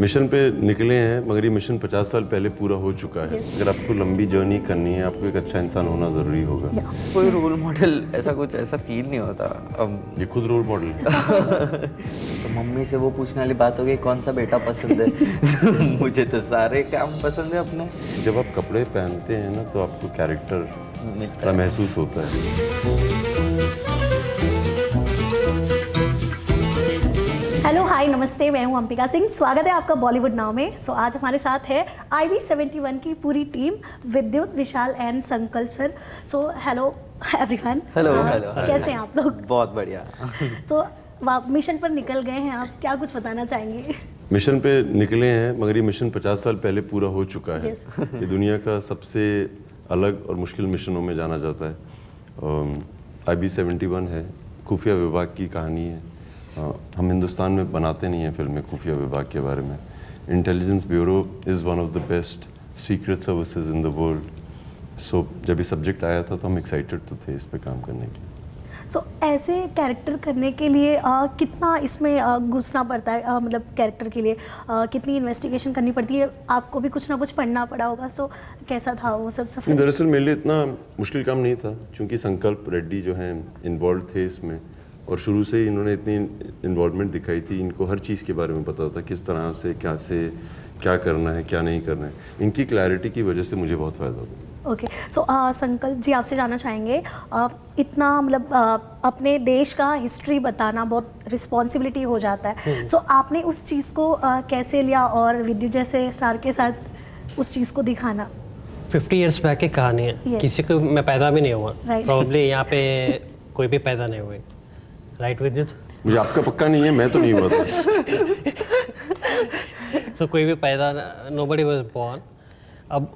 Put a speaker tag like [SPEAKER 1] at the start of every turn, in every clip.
[SPEAKER 1] Mission पे निकले हैं, मगर ये मिशन 50 साल पहले पूरा हो चुका है। अगर आपको लंबी जर्नी करनी है, आपको एक अच्छा इंसान होना ज़रूरी होगा।
[SPEAKER 2] कोई रोल मॉडल ऐसा फील नहीं होता।
[SPEAKER 1] ये खुद रोल मॉडल है।
[SPEAKER 2] तो मम्मी से वो पूछने वाली बात हो गई कौन सा बेटा पसंद है। मुझे तो सारे काम पसंद है अपने।
[SPEAKER 1] जब आप कपड़े पहनते हैं ना, तो आपको कैरेक्टर
[SPEAKER 2] मिलता
[SPEAKER 1] महसूस होता है।
[SPEAKER 3] हेलो हाय नमस्ते, मैं हूं अंबिका सिंह। स्वागत है आपका बॉलीवुड नाउ में। सो आज हमारे साथ है IB71 की पूरी टीम, विद्युत, विशाल एंड संकल्प sir. So hello everyone.
[SPEAKER 2] Hello
[SPEAKER 3] कैसे हैं आप लोग?
[SPEAKER 2] बहुत बढ़िया।
[SPEAKER 3] सो मिशन पर निकल गए हैं, आप क्या कुछ बताना चाहेंगे?
[SPEAKER 1] मिशन पे निकले हैं, मगर ये मिशन 50 साल पहले पूरा हो चुका है।
[SPEAKER 3] Yes.
[SPEAKER 1] ये दुनिया का सबसे अलग और मुश्किल मिशनों में जाना जाता है। IB71 है, खुफिया विभाग की कहानी है। हम हिंदुस्तान में बनाते नहीं हैं फिल्में खुफिया विभाग के बारे में। Intelligence Bureau is one of the best secret services in the world. So जब ये सब्जेक्ट आया था तो हम एक्साइटेड तो थे इस पे काम करने के लिए।
[SPEAKER 3] सो ऐसे कैरेक्टर करने के लिए कितना इसमें घुसना पड़ता है? मतलब कैरेक्टर के लिए कितनी इन्वेस्टिगेशन करनी पड़ती है? आपको भी कुछ ना कुछ पढ़ना पड़ा होगा। सो कैसा था वो सब सफर?
[SPEAKER 1] दरअसल मेरे लिए इतना मुश्किल काम नहीं था, क्योंकि संकल्प रेड्डी जो हैं इन्वॉल्व थे इसमें, और शुरू से ही इन्होंने इतनी इन्वॉल्वमेंट दिखाई थी। इनको हर चीज़ के बारे में पता था, किस तरह से क्या करना है, क्या नहीं करना है। इनकी क्लैरिटी की वजह से मुझे बहुत फ़ायदा हुआ।
[SPEAKER 3] ओके, सो संकल्प जी, आपसे जानना चाहेंगे, इतना मतलब अपने देश का हिस्ट्री बताना बहुत रिस्पॉन्सिबिलिटी हो जाता है। सो आपने उस चीज़ को कैसे लिया, और विद्युत जैसे स्टार के साथ उस चीज़ को दिखाना?
[SPEAKER 4] 50 इयर्स बैक की कहानी है।
[SPEAKER 3] Yes.
[SPEAKER 4] किसी को मैं पैदा भी नहीं हुआ,
[SPEAKER 3] Right.
[SPEAKER 4] प्रॉब्ली यहाँ पे कोई भी पैदा नहीं हुए। राइट विद्युत?
[SPEAKER 1] मुझे आपका पक्का नहीं है, मैं तो नहीं हुआ था।
[SPEAKER 4] तो कोई भी पैदा, नोबडी वाज बोर्न। अब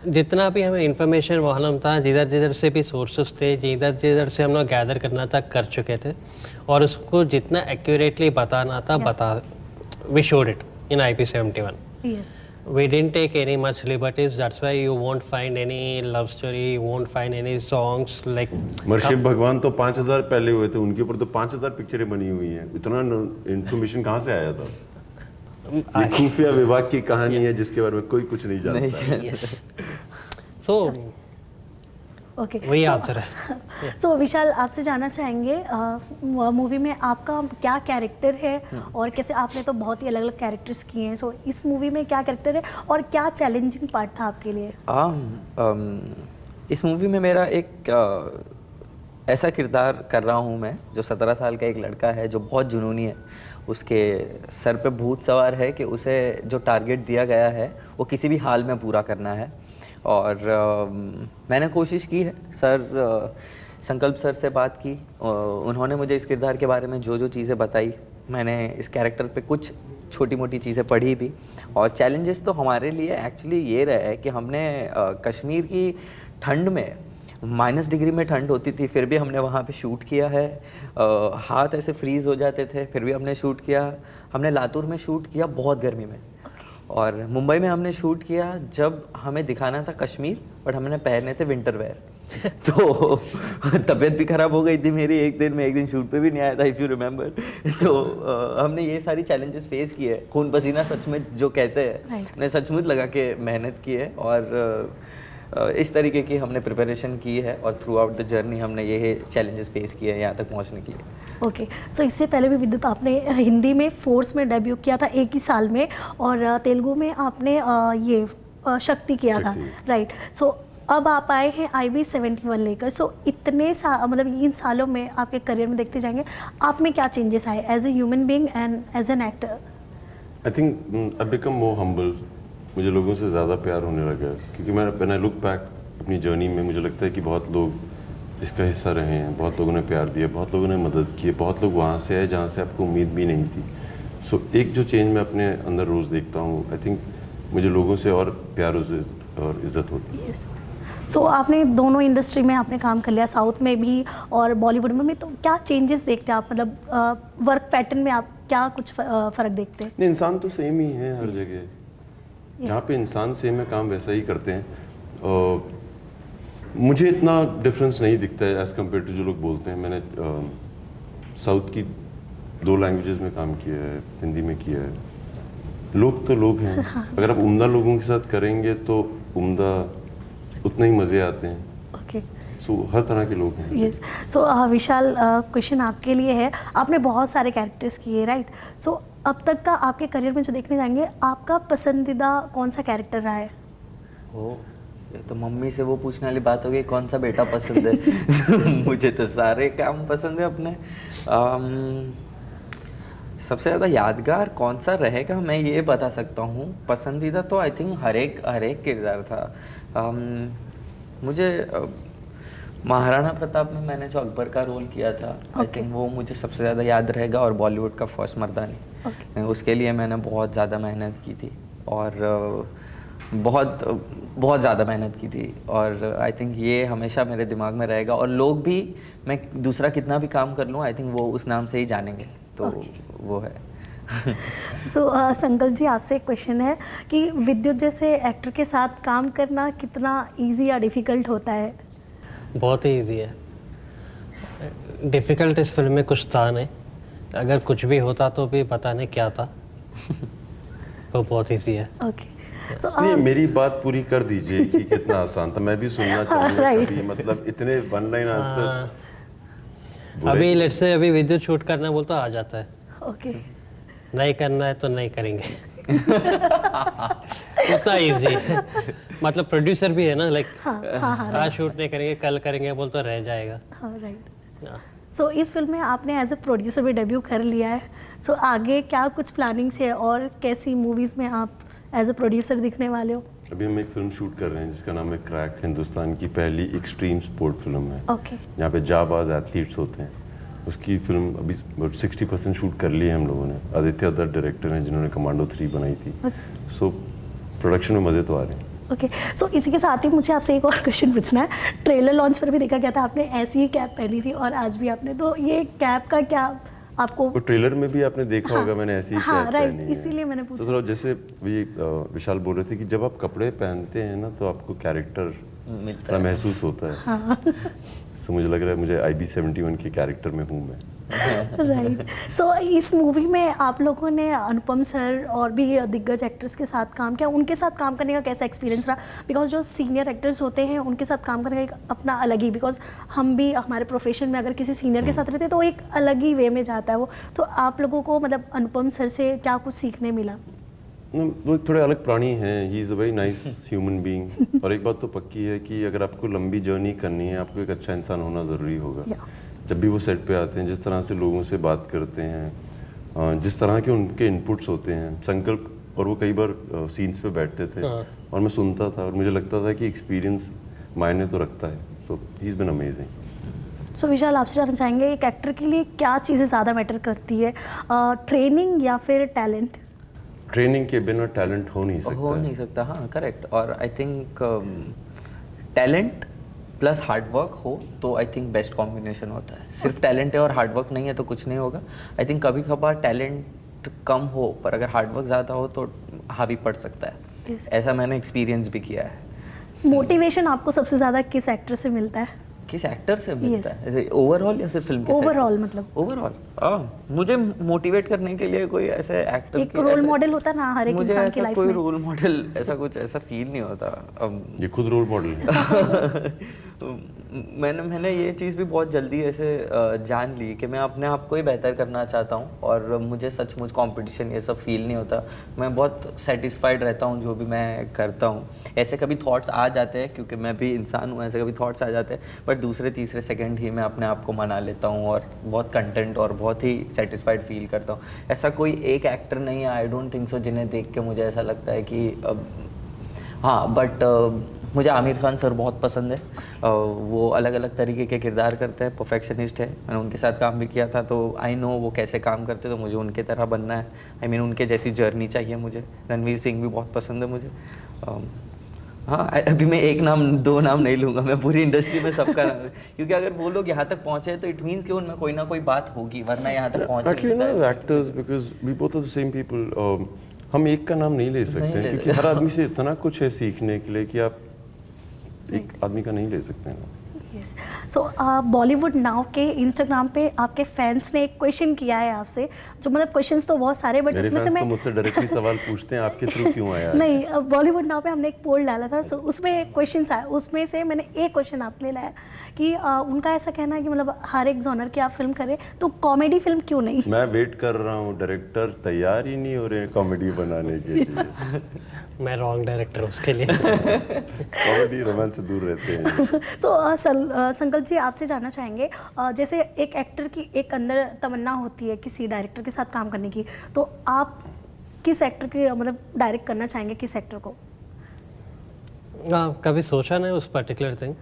[SPEAKER 4] जितना भी हमें इंफॉर्मेशन मालूम था, जिधर जिधर से भी सोर्सेस थे, जिधर जिधर से हम लोग गैदर करना था, कर चुके थे, और उसको जितना एक्यूरेटली बताना था बता, we showed it in IB71।
[SPEAKER 3] Yes.
[SPEAKER 4] We didn't take any much liberties. That's why you won't find any love story. You won't find any songs like.
[SPEAKER 1] Shiv भगवान तो 5000 पहले हुए थे, उनके ऊपर तो 5000 पिक्चरें बनी हुई हैं। इतना इन्फॉर्मेशन कहाँ से आया था? ये खुफिया विभाग की कहानी है जिसके बारे में कोई कुछ नहीं जानता।
[SPEAKER 4] Yes. So
[SPEAKER 3] ओके,
[SPEAKER 4] वही आंसर है।
[SPEAKER 3] सो विशाल, आपसे जानना चाहेंगे, मूवी में आपका क्या कैरेक्टर है, और कैसे आपने तो बहुत ही अलग अलग कैरेक्टर्स किए हैं। सो इस मूवी में क्या कैरेक्टर है और क्या चैलेंजिंग पार्ट था आपके लिए?
[SPEAKER 2] इस मूवी में मेरा एक ऐसा किरदार कर रहा हूँ मैं, जो 17 साल का एक लड़का है जो बहुत जुनूनी है। उसके सर पे भूत सवार है कि उसे जो टारगेट दिया गया है वो किसी भी हाल में पूरा करना है। और मैंने कोशिश की है। संकल्प सर से बात की, उन्होंने मुझे इस किरदार के बारे में जो जो चीज़ें बताई, मैंने इस कैरेक्टर पे कुछ छोटी मोटी चीज़ें पढ़ी भी। और चैलेंजेस तो हमारे लिए एक्चुअली ये रहा है कि हमने कश्मीर की ठंड में, -डिग्री में ठंड होती थी, फिर भी हमने वहाँ पे शूट किया है। हाथ ऐसे फ्रीज़ हो जाते थे, फिर भी हमने शूट किया। हमने लातूर में शूट किया बहुत गर्मी में, और मुंबई में हमने शूट किया जब हमें दिखाना था कश्मीर, बट हमने पहने थे विंटर वेयर। तो तबीयत भी ख़राब हो गई थी मेरी, एक दिन शूट पे भी नहीं आया था, इफ़ यू रिमेंबर। तो हमने ये सारी चैलेंजेस फेस किए। खून पसीना सच में जो कहते हैं, हमने सचमुच लगा के मेहनत की है, और इस तरीके की हमने प्रिपरेशन की है, और थ्रू आउट द जर्नी हमने ये चैलेंजेस फेस किए हैं यहाँ तक पहुँचने के लिए।
[SPEAKER 3] ओके, सो इससे पहले भी विद्युत, आपने हिंदी में फोर्स में डेब्यू किया था एक ही साल में, और तेलुगु में आपने ये शक्ति किया था, राइट? सो अब आप आए हैं IB71 लेकर। सो इतने मतलब इन सालों में आपके करियर में देखते जाएंगे, आप में क्या चेंजेस आए as a human being and as an actor?
[SPEAKER 1] I think I become more humble. मुझे लोगों से ज़्यादा प्यार होने लगा, क्योंकि मैं व्हेन आई लुक बैक अपनी जर्नी में, मुझे लगता है कि बहुत लोग इसका हिस्सा रहे हैं, बहुत लोगों ने प्यार दिया, बहुत लोगों ने मदद की है, बहुत लोग वहाँ से आए जहाँ से आपको उम्मीद भी नहीं थी। सो एक जो चेंज मैं अपने अंदर रोज़ देखता हूँ, आई थिंक मुझे लोगों से और प्यार और इज़्ज़त होती है।
[SPEAKER 3] सो आपने दोनों इंडस्ट्री में आपने काम कर लिया, साउथ में भी और बॉलीवुड में भी, तो क्या चेंजेस देखते हैं आप? मतलब वर्क पैटर्न में आप क्या कुछ फ़र्क देखते हैं?
[SPEAKER 1] नहीं, इंसान तो सेम ही है हर जगह। जहाँ पे इंसान सेम है, काम वैसा ही करते हैं। मुझे इतना डिफरेंस नहीं दिखता है एज़ कम्पेयर टू जो लोग बोलते हैं। मैंने साउथ की 2 लैंग्वेजेस में काम किया है, हिंदी में किया है, लोग तो लोग हैं, अगर आप उम्दा लोगों के साथ करेंगे तो उम्दा उतने ही मज़े आते हैं।
[SPEAKER 3] ओके,
[SPEAKER 1] सो हर तरह के लोग हैं।
[SPEAKER 3] यस। सो विशाल, क्वेश्चन आपके लिए है। आपने बहुत सारे कैरेक्टर्स किए, राइट? सो अब तक का आपके करियर में जो देखने जाएंगे, आपका पसंदीदा कौन सा कैरेक्टर रहा है?
[SPEAKER 2] ओ, ये तो मम्मी से वो पूछने वाली बात हो गई, कौन सा बेटा पसंद है? मुझे तो सारे काम पसंद है अपने। सबसे ज़्यादा यादगार कौन सा रहेगा मैं ये बता सकता हूँ। पसंदीदा तो आई थिंक हर एक किरदार था। मुझे महाराणा प्रताप में मैंने जो अकबर का रोल किया था, आई थिंक वो मुझे सबसे ज़्यादा याद रहेगा। और बॉलीवुड का फर्स्ट मर्दानी, उसके लिए मैंने बहुत ज़्यादा मेहनत की थी और बहुत ज़्यादा मेहनत की थी। और आई थिंक ये हमेशा मेरे दिमाग में रहेगा। और लोग भी, मैं दूसरा कितना भी काम कर लूँ, आई थिंक वो उस नाम से ही जानेंगे, तो वो है।
[SPEAKER 3] सो संकल्प जी, आपसे एक क्वेश्चन है कि विद्युत जैसे एक्टर के साथ काम करना कितना इजी या डिफ़िकल्ट होता है?
[SPEAKER 4] बहुत ही ईजी है। डिफ़िकल्ट इस फिल्म में कुछ था नहीं, अगर कुछ भी होता तो भी पता नहीं क्या था। वो बहुत ईजी है।
[SPEAKER 3] ओके, सो
[SPEAKER 1] नहीं, मेरी बात पूरी कर दीजिए कि कितना आसान था, मैं भी सुनना चाहूँगा
[SPEAKER 3] right.
[SPEAKER 1] कभी। मतलब इतने वन लाइन आंसर।
[SPEAKER 4] अभी लेट्स से अभी विद्युत शूट करना बोल तो आ जाता है,
[SPEAKER 3] ओके,
[SPEAKER 4] नहीं करना है तो नहीं करेंगे। उतना इजी है। मतलब प्रोड्यूसर भी है ना, लाइक आज शूट नहीं करेंगे कल करेंगे बोल तो रह जाएगा।
[SPEAKER 3] हाँ, राइट। सो इस फिल्म में आपने एज ए प्रोड्यूसर भी डेब्यू कर लिया है। सो आगे क्या कुछ प्लानिंग्स है और कैसी मूवीज़ में आप एज ए प्रोड्यूसर दिखने वाले हो?
[SPEAKER 1] अभी हम एक फिल्म शूट कर रहे हैं जिसका नाम है क्रैक। हिंदुस्तान की पहली एक्सट्रीम स्पोर्ट फिल्म है।
[SPEAKER 3] ओके,
[SPEAKER 1] यहाँ पे जाबाज एथलीट्स होते हैं। उसकी फिल्म अभी 60% शूट कर ली है हम लोगों ने। आदित्य दत्त डायरेक्टर हैं जिन्होंने कमांडो 3 बनाई थी। सो प्रोडक्शन में मज़े तो आ रहे हैं।
[SPEAKER 3] ओके। सो इसी के साथ ही मुझे आपसे एक और क्वेश्चन पूछना है। ट्रेलर लॉन्च पर भी देखा गया था आपने ऐसी ही कैप पहनी थी और आज भी आपने, तो ये कैप का क्या आपको?
[SPEAKER 1] वो ट्रेलर में भी आपने देखा होगा, मैंने ऐसी ही कैप पहनी है।
[SPEAKER 3] इसीलिए मैंने पूछा।
[SPEAKER 1] तो थोड़ा जैसे विशाल बोल रहे थे कि जब आप कपड़े पहनते हैं ना तो आपको कैरेक्टर
[SPEAKER 2] मिलता
[SPEAKER 1] महसूस होता है। सो मुझे लग रहा है मुझे IB71 के कैरेक्टर में हूँ मैं।
[SPEAKER 3] राइट। सो इस मूवी में आप लोगों ने अनुपम सर और भी दिग्गज एक्टर्स के साथ काम किया, उनके साथ काम करने का कैसा एक्सपीरियंस रहा? बिकॉज जो सीनियर एक्टर्स होते हैं उनके साथ काम करने का एक अपना अलग ही, बिकॉज हम भी हमारे प्रोफेशन में अगर किसी सीनियर के साथ रहते हैं तो एक अलग ही वे में जाता है वो। तो आप लोगों को मतलब अनुपम सर से क्या कुछ सीखने मिला?
[SPEAKER 1] वो एक थोड़े अलग प्राणी हैं। He is a very nice human being. और एक बात तो पक्की है कि अगर आपको लंबी जर्नी करनी है, आपको एक अच्छा इंसान होना ज़रूरी होगा। जब भी वो सेट पे आते हैं, जिस तरह से लोगों से बात करते हैं, जिस तरह के उनके इनपुट्स होते हैं, संकल्प, और वो कई बार सीन्स पे बैठते थे और मैं सुनता था और मुझे लगता था कि एक्सपीरियंस मायने तो रखता है। सो ही इज़ बीन अमेजिंग।
[SPEAKER 3] सो विशाल, आपसे जानना चाहेंगे एक एक्टर के लिए क्या चीज़ें ज़्यादा मैटर करती है, ट्रेनिंग या फिर टैलेंट?
[SPEAKER 1] ट्रेनिंग के बिना टैलेंट हो नहीं सकता।
[SPEAKER 2] हाँ, करेक्ट। और I think talent plus hard work हो तो आई थिंक बेस्ट कॉम्बिनेशन होता है। सिर्फ टैलेंट है और हार्ड वर्क नहीं है तो कुछ नहीं होगा। आई थिंक कभी कभार टैलेंट कम हो पर अगर हार्ड वर्क ज़्यादा हो तो हावी पड़ सकता है। ऐसा मैंने एक्सपीरियंस भी किया है।
[SPEAKER 3] मोटिवेशन आपको सबसे ज़्यादा किस एक्टर से मिलता है?
[SPEAKER 2] किस एक्टर से मिलता है? ओवरऑल या सिर्फ फिल्म के?
[SPEAKER 3] ओवरऑल, मतलब
[SPEAKER 2] ओवरऑल। मुझे मोटिवेट करने के लिए कोई ऐसे एक्टर,
[SPEAKER 3] एक रोल मॉडल होता है ना हर एक इंसान की लाइफ में।
[SPEAKER 2] मुझे कोई रोल मॉडल ऐसा फील नहीं होता।
[SPEAKER 1] ये खुद रोल मॉडल है।
[SPEAKER 2] मैंने ये चीज़ भी बहुत जल्दी ऐसे जान ली कि मैं अपने आप को ही बेहतर करना चाहता हूँ और मुझे सचमुच कंपटीशन ये सब फील नहीं होता। मैं बहुत सेटिस्फाइड रहता हूँ जो भी मैं करता हूँ। ऐसे कभी थॉट्स आ जाते हैं क्योंकि मैं भी इंसान हूँ, ऐसे कभी थॉट्स आ जाते हैं बट दूसरे तीसरे सेकंड ही मैं अपने आप को मना लेता हूँ और बहुत कंटेंट और बहुत ही सेटिस्फाइड फील करता हूँ। ऐसा कोई एक एक्टर नहीं है, आई डोंट थिंक सो, जिन्हें देख के मुझे ऐसा लगता है कि हाँ, बट मुझे आमिर खान सर बहुत पसंद है। वो अलग अलग तरीके के किरदार करते हैं, परफेक्शनिस्ट है। मैंने उनके साथ काम भी किया था तो आई नो वो कैसे काम करते, तो मुझे उनके तरह बनना है। आई मीन उनके जैसी जर्नी चाहिए मुझे। रणवीर सिंह भी बहुत पसंद है मुझे। हाँ, अभी मैं एक नाम दो नाम नहीं लूँगा, मैं पूरी इंडस्ट्री में सबका नाम है क्योंकि अगर वो लोग यहाँ तक पहुँचे तो इट मीन्स कि उनमें कोई ना कोई बात होगी, वरना यहाँ तक पहुँच
[SPEAKER 1] Actually, no, actors, because we both are the same people. हम एक का नाम नहीं ले सकते हैं क्योंकि हर आदमी से इतना कुछ है सीखने के लिए कि आप एक आदमी का नहीं ले सकते हैं।
[SPEAKER 3] यस। सो बॉलीवुड नाउ के इंस्टाग्राम पे आपके फैंस ने एक क्वेश्चन किया है आपसे, जो मतलब क्वेश्चंस तो बहुत सारे, बट
[SPEAKER 1] मेरे
[SPEAKER 3] उसमें से
[SPEAKER 1] फैंस तो
[SPEAKER 3] मैं
[SPEAKER 1] मुझसे डायरेक्टली सवाल पूछते हैं आपके थ्रू क्यों आया है?
[SPEAKER 3] नहीं, बॉलीवुड नाउ पे हमने एक पोल डाला था, सो उसमें क्वेश्चंस आए, उसमें से मैंने एक क्वेश्चन आपके लिए लाया कि उनका ऐसा कहना है कि मतलब हर एक जॉनर की आप फिल्म करें, तो कॉमेडी फिल्म क्यों नहीं?
[SPEAKER 1] मैं वेट कर रहा हूँ, डायरेक्टर तैयार ही नहीं हो रहे कॉमेडी बनाने के लिए।
[SPEAKER 4] मैं रॉन्ग डायरेक्टर उसके लिए।
[SPEAKER 1] कॉमेडी रोमांस से दूर रहते हैं।
[SPEAKER 3] तो संकल्प जी, आपसे जानना चाहेंगे, जैसे एक एक्टर की एक अंदर तमन्ना होती है किसी डायरेक्टर के साथ काम करने की, तो आप किस एक्टर की मतलब डायरेक्ट करना चाहेंगे, किस एक्टर को?
[SPEAKER 4] हाँ, कभी सोचा नहीं उस पर्टिकुलर थिंग।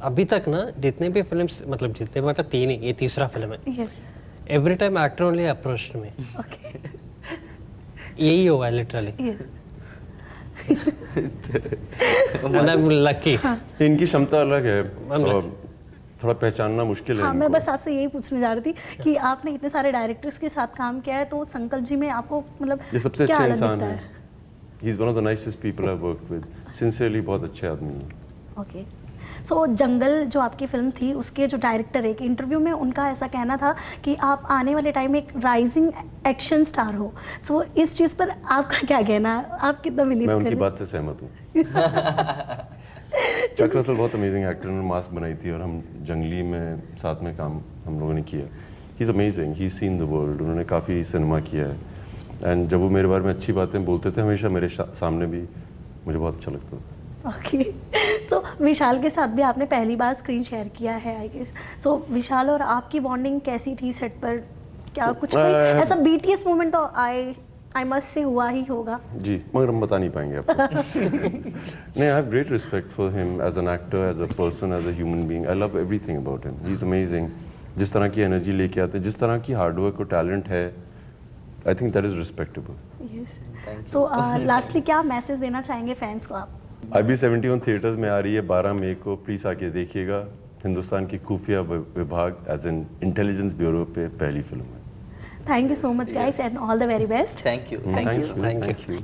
[SPEAKER 4] अभी तक ना जितने भी फिल्म्स, मतलब जितने मतलब 3 ही, ये तीसरा फिल्म है, every time actor only approached मी।
[SPEAKER 3] ओके,
[SPEAKER 4] यही हुआ है literally,
[SPEAKER 3] yes.
[SPEAKER 4] And I am lucky.
[SPEAKER 1] इनकी क्षमता अलग है
[SPEAKER 4] I'm
[SPEAKER 1] और थोड़ा पहचानना मुश्किल है
[SPEAKER 3] हाँ, मैं
[SPEAKER 1] इनको।
[SPEAKER 3] बस आपसे यही पूछने जा रही थी कि आपने इतने सारे डायरेक्टर्स के साथ काम किया है, तो संकल्प जी में आपको मतलब
[SPEAKER 1] ये सबसे
[SPEAKER 3] क्या
[SPEAKER 1] अच्छे
[SPEAKER 3] अलग
[SPEAKER 1] इंसान
[SPEAKER 3] दिखता
[SPEAKER 1] है। He is one of the nicest people I work with. Sincerely बहुत अच्छे आदमी हैं।
[SPEAKER 3] ओके। सो जंगल जो आपकी फिल्म थी, उसके जो डायरेक्टर है, एक इंटरव्यू में उनका ऐसा कहना था कि आप आने वाले टाइम में एक राइजिंग एक्शन स्टार हो। सो इस चीज़ पर आपका क्या कहना है, आप कितना बिलीव
[SPEAKER 1] मैं
[SPEAKER 3] कर
[SPEAKER 1] उनकी
[SPEAKER 3] रहे
[SPEAKER 1] बात से सहमत हूँ। चक रसल बहुत अमेजिंग एक्टर, उन्होंने मास्क बनाई थी और हम जंगली में साथ में काम हम लोगों ने किया। ही is amazing, he seen the world, उन्होंने काफ़ी सिनेमा किया है। एंड जब वो मेरे बारे में अच्छी बातें बोलते थे, हमेशा मेरे सामने भी मुझे बहुत अच्छा लगता था।
[SPEAKER 3] ओके। सो विशाल के साथ भी आपने पहली बार स्क्रीन शेयर किया है, आई गेस। सो विशाल और आपकी बॉन्डिंग कैसी थी सेट पर? क्या कुछ कोई ऐसा बीटीएस मोमेंट तो आई मस्ट से हुआ ही होगा?
[SPEAKER 1] जी, मगर हम बता नहीं पाएंगे आपको। नहीं, I have great respect for him as an actor, as a person, as a human being. I love everything about him. He is amazing. जिस तरह की एनर्जी लेके आते हैं, जिस तरह की हार्डवर्क और टैलेंट है, I think that is respectable.
[SPEAKER 3] Yes. So lastly क्या मैसेज देना चाहेंगे फैंस को आप?
[SPEAKER 1] IB 71 थिएटर्स में आ रही है 12 मई को, प्लीज़ आके देखिएगा। हिंदुस्तान की खुफिया विभाग एज एन इंटेलिजेंस ब्यूरो पे पहली फिल्म है।
[SPEAKER 3] Thank you so much guys and all the very best.
[SPEAKER 2] Thank you.
[SPEAKER 1] Thank you.